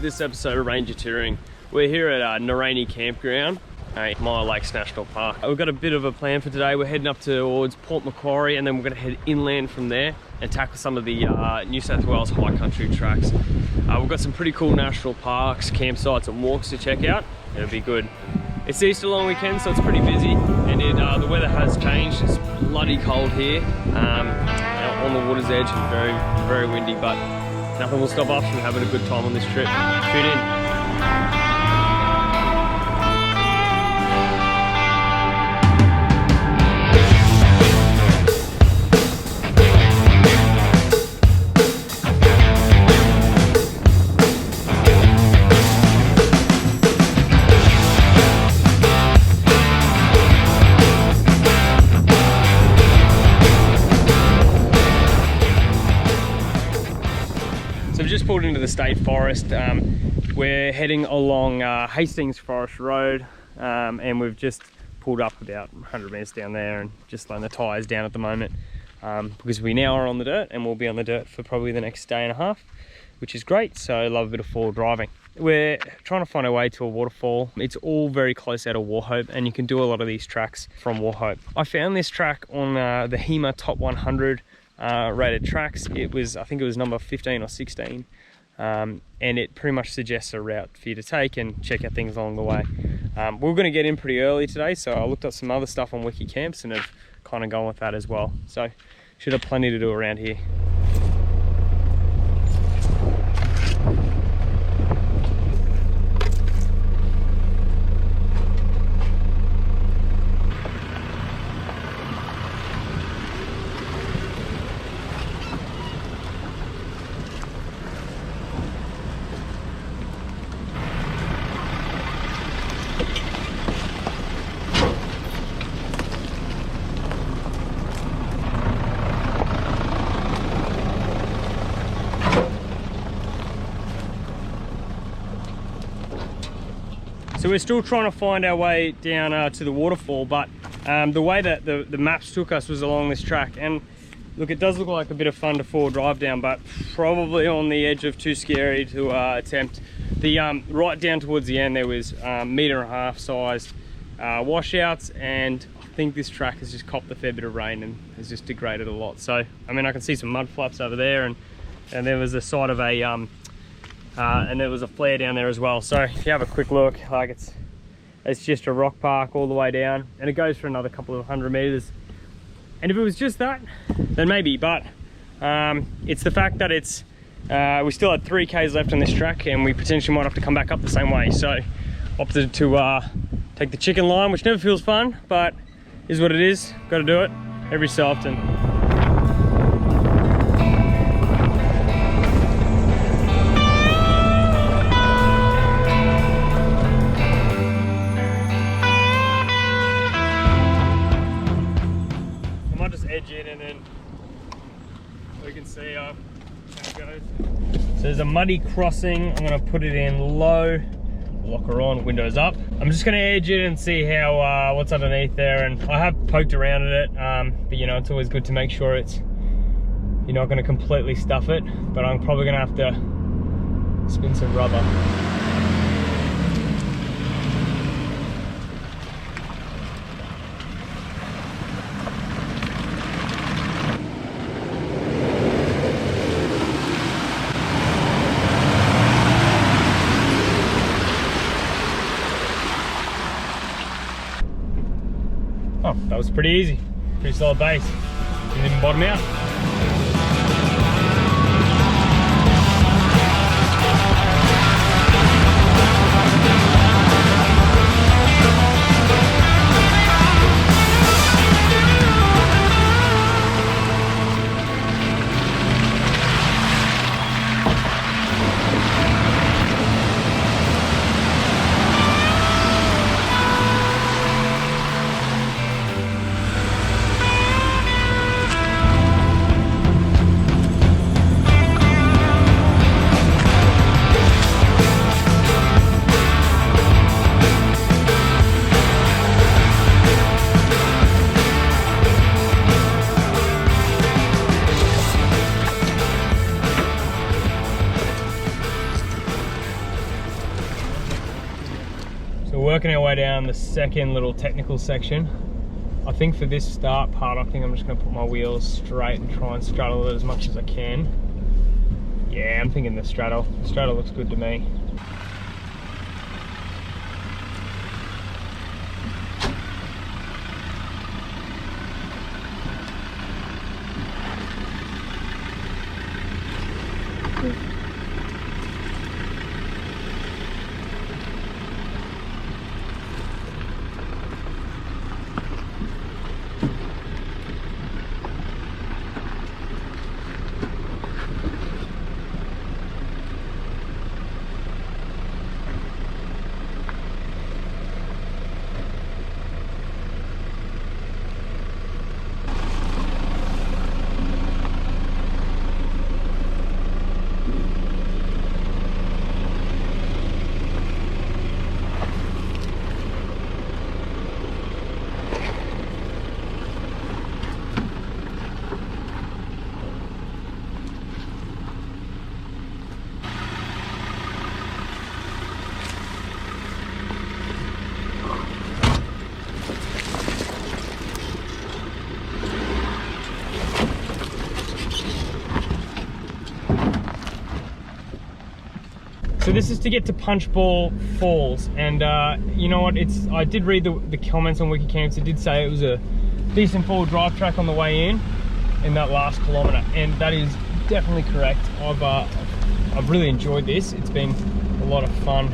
this episode of Ranger Touring. We're here at Narani Campground, Myall Lakes National Park. We've got a bit of a plan for today. We're heading up towards Port Macquarie and then we're going to head inland from there and tackle some of the New South Wales high country tracks. We've got some pretty cool national parks, campsites and walks to check out. It'll be good. It's the Easter long weekend, so it's pretty busy, and the weather has changed. It's bloody cold here, on the water's edge, and very, very windy, but nothing will stop us from having a good time on this trip. Tune in. So we've just pulled into the state forest. We're heading along Hastings Forest Road, and we've just pulled up about 100 metres down there and just laying the tyres down at the moment, because we now are on the dirt, and we'll be on the dirt for probably the next day and a half, which is great. So I love a bit of forward driving. We're trying to find our way to a waterfall. It's all very close out of Warchope, and you can do a lot of these tracks from Warchope. I found this track on the HEMA Top 100 rated tracks. I think it was number 15 or 16, and it pretty much suggests a route for you to take and check out things along the way. We're going to get in pretty early today, so I looked up some other stuff on Wiki Camps and have kind of gone with that as well. So should have plenty to do around here. So we're still trying to find our way down to the waterfall, but the way that the maps took us was along this track. And look, it does look like a bit of fun to forward drive down, but probably on the edge of too scary to attempt. Right down towards the end there was 1.5 metre sized washouts, and I think this track has just copped a fair bit of rain and has just degraded a lot. So I mean, I can see some mud flaps over there, and there was a side of a and there was a flare down there as well. So if you have a quick look, like it's just a rock park all the way down, and it goes for another couple of 100 meters. And if it was just that, then maybe, but it's the fact that it's we still had 3 k's left on this track, and we potentially might have to come back up the same way. So opted to take the chicken line, which never feels fun, but is what it is. Got to do it every so often. Edge in, and then we can see how it goes. So there's a muddy crossing. I'm going to put it in low, lock her on, windows up. I'm just going to edge it and see how what's underneath there, and I have poked around at it, but you know, it's always good to make sure you're not going to completely stuff it, but I'm probably going to have to spin some rubber. Oh, that was pretty easy. Pretty solid base. Didn't even bottom out. working our way down the second little technical section. I think for this start part, I think I'm just gonna put my wheels straight and try and straddle it as much as I can. Yeah, I'm thinking the straddle. The straddle looks good to me. So this is to get to Punchbowl Falls, and you know what? I did read the comments on WikiCamps. It did say it was a decent four-wheel drive track on the way in that last kilometre, and that is definitely correct. I've really enjoyed this. It's been a lot of fun.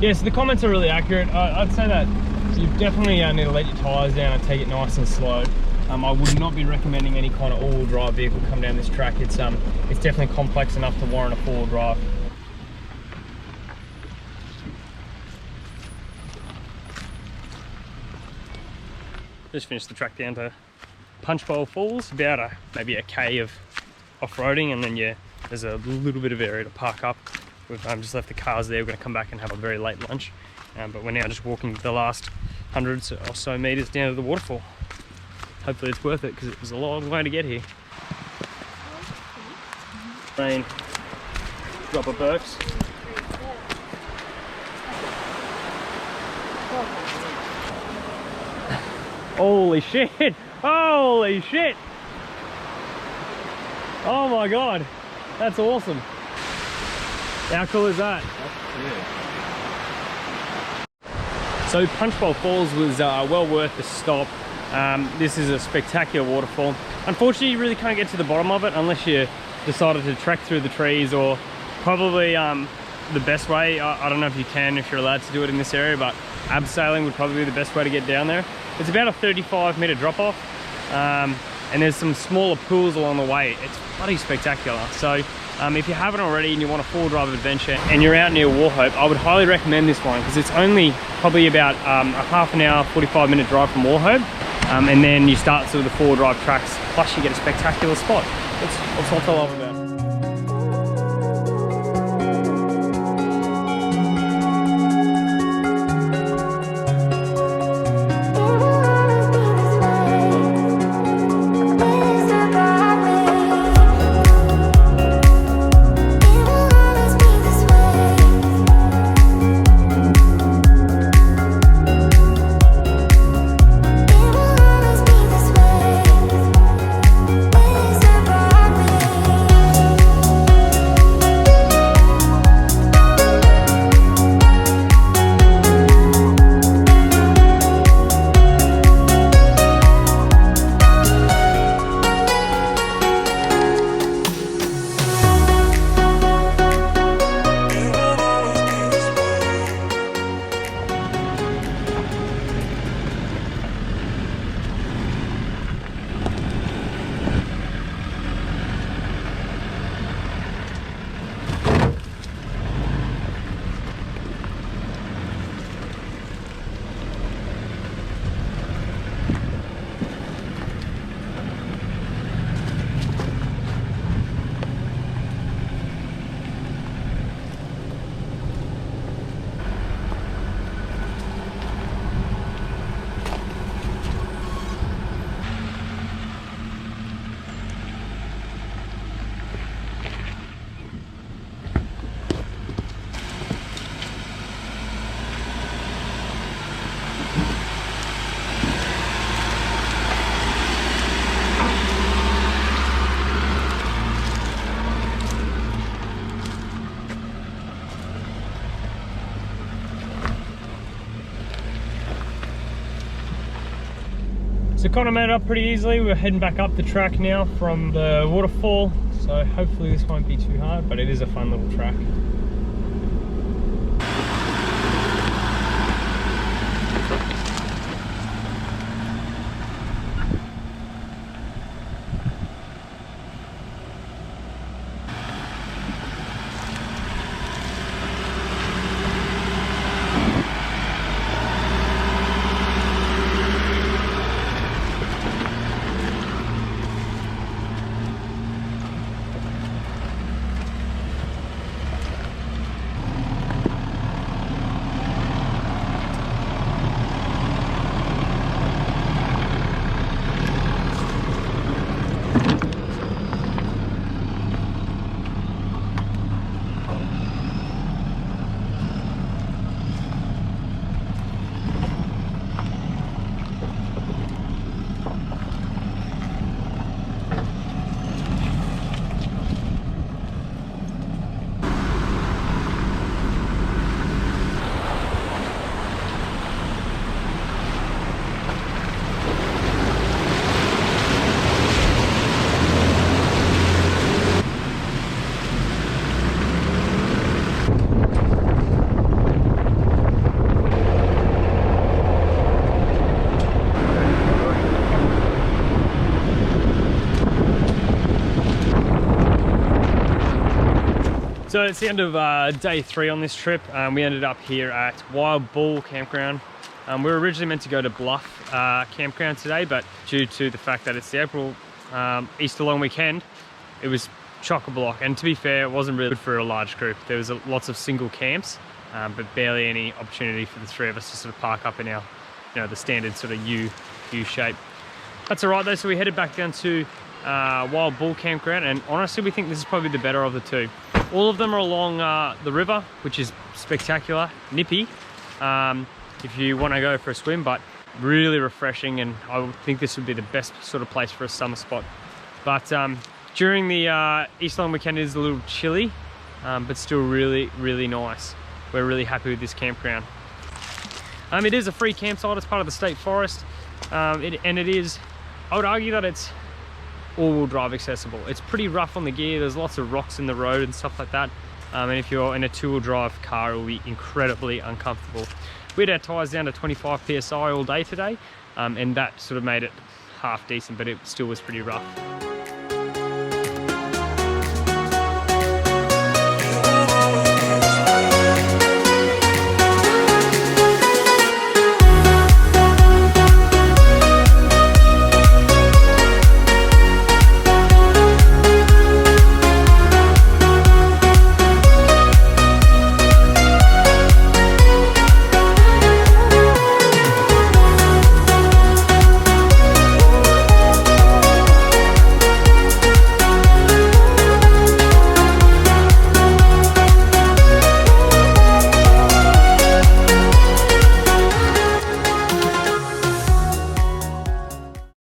Yeah, so the comments are really accurate. I'd say that you definitely need to let your tyres down and take it nice and slow. I would not be recommending any kind of all-wheel drive vehicle come down this track. It's definitely complex enough to warrant a four-wheel drive. Just finished the track down to Punchbowl Falls, about maybe a K of off-roading, and then yeah, there's a little bit of area to park up. We've just left the cars there. We're going to come back and have a very late lunch, but we're now just walking the last 100 or so metres down to the waterfall. Hopefully it's worth it, because it was a long way to get here. Rain, drop of Burks. Holy shit! Holy shit! Oh my god, that's awesome. How cool is that? So Punchbowl Falls was well worth the stop. This is a spectacular waterfall. Unfortunately, you really can't get to the bottom of it unless you decided to trek through the trees, or probably the best way, I don't know if you can, if you're allowed to do it in this area, but abseiling would probably be the best way to get down there. It's about a 35-metre drop off, and there's some smaller pools along the way. It's bloody spectacular. So if you haven't already and you want a four-wheel drive adventure and you're out near Warchope, I would highly recommend this one, because it's only probably about a half an hour, 45-minute drive from Warchope, and then you start through the four-wheel drive tracks, plus you get a spectacular spot. That's what I love about it. So kind of made it up pretty easily. We're heading back up the track now from the waterfall. So hopefully this won't be too hard, but it is a fun little track. So it's the end of day 3 on this trip. We ended up here at Warchope Campground. We were originally meant to go to Bluff Campground today, but due to the fact that it's the April Easter long weekend, it was chock-a-block. And to be fair, it wasn't really good for a large group. There was lots of single camps, but barely any opportunity for the 3 of us to sort of park up in our, the standard sort of U shape. That's all right though. So we headed back down to Warchope Campground, and honestly, we think this is probably the better of the 2. All of them are along the river, which is spectacular, nippy if you want to go for a swim, but really refreshing, and I would think this would be the best sort of place for a summer spot. But during the Easter long weekend, it is a little chilly, but still really, really nice. We're really happy with this campground. It is a free campsite, it's part of the state forest, and it is, I would argue that it's all-wheel drive accessible. It's pretty rough on the gear, there's lots of rocks in the road and stuff like that, and if you're in a 2-wheel drive car, it will be incredibly uncomfortable. We had our tyres down to 25 psi all day today, and that sort of made it half decent, but it still was pretty rough.